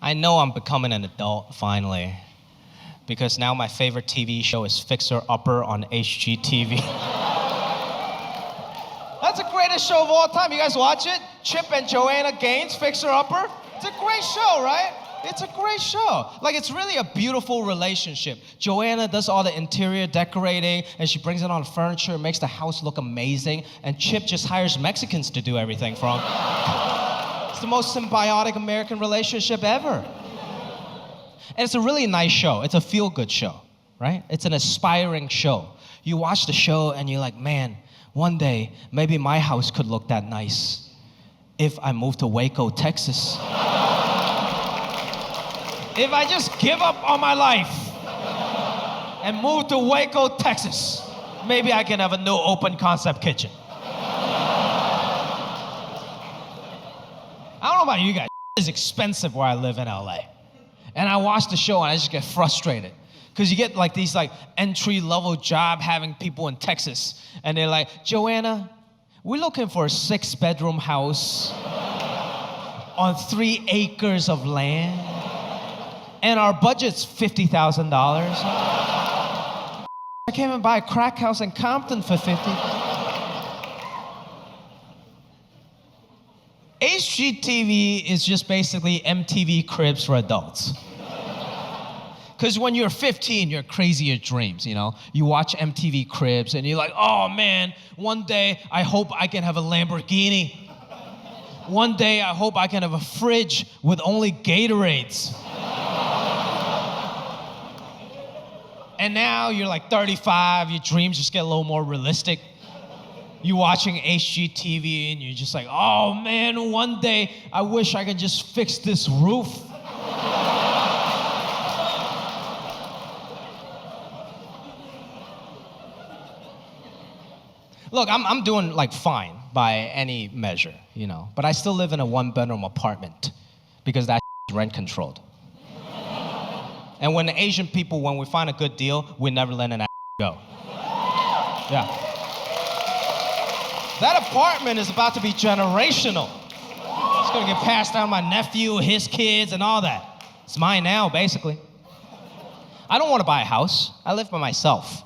I know I'm becoming an adult finally, because now my favorite TV show is Fixer Upper on HGTV. That's the greatest show of all time. You guys watch it? Chip and Joanna Gaines, Fixer Upper. It's a great show, right? It's a great show. Like, it's really a beautiful relationship. Joanna does all the interior decorating, and she brings it on furniture, makes the house look amazing, and Chip just hires Mexicans to do everything for him. It's the most symbiotic American relationship ever. And it's a really nice show. It's a feel-good show, right? It's an aspiring show. You watch the show, and you're like, man, one day, maybe my house could look that nice if I moved to Waco, Texas. If I just give up on my life and move to Waco, Texas, maybe I can have a new open concept kitchen. I don't know about you guys, it's expensive where I live in LA. And I watch the show and I just get frustrated. Because you get like these like entry-level job having people in Texas, and they're like, Joanna, we're looking for a 6-bedroom house on 3 acres of land, and our budget's $50,000. I can't even buy a crack house in Compton for $50,000. HGTV is just basically MTV Cribs for adults. Because when you're 15, you're crazy at dreams, you know? You watch MTV Cribs and you're like, oh man, one day I hope I can have a Lamborghini. One day I hope I can have a fridge with only Gatorades. And now you're like 35, your dreams just get a little more realistic. You're watching HGTV and you're just like, oh man, one day I wish I could just fix this roof. Look, I'm doing like fine by any measure, you know, but I still live in a 1-bedroom apartment because that is rent controlled. And when the Asian people, when we find a good deal, we're never letting that go. Yeah. That apartment is about to be generational. It's gonna get passed down to my nephew, his kids, and all that. It's mine now, basically. I don't want to buy a house. I live by myself.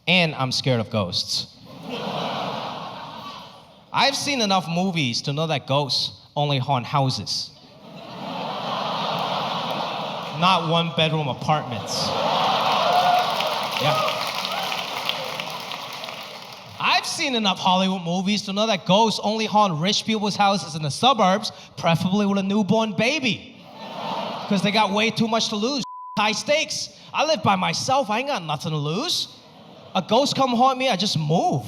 And I'm scared of ghosts. I've seen enough movies to know that ghosts only haunt houses. Not 1-bedroom apartments. Yeah. I've seen enough Hollywood movies to know that ghosts only haunt rich people's houses in the suburbs, preferably with a newborn baby. Because they got way too much to lose. High stakes. I live by myself. I ain't got nothing to lose. A ghost come haunt me, I just move.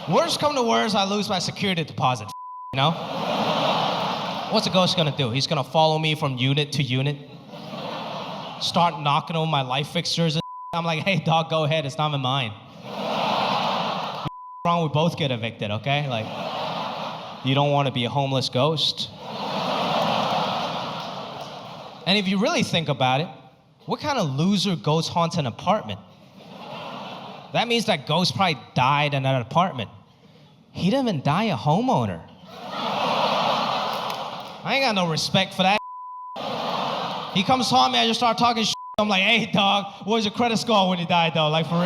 Worst come to worst, I lose my security deposit, you know? What's a ghost gonna do? He's gonna follow me from unit to unit, start knocking on my life fixtures. I'm like, hey, dog, go ahead, it's not mine. Wrong, we both get evicted, okay? Like, you don't wanna be a homeless ghost. And if you really think about it, what kind of loser ghost haunts an apartment? That means that ghost probably died in that apartment. He didn't even die a homeowner. I ain't got no respect for that. He comes home, me, I just start talking shit. I'm like, hey, dog, what was your credit score when you died, though? Like, for real.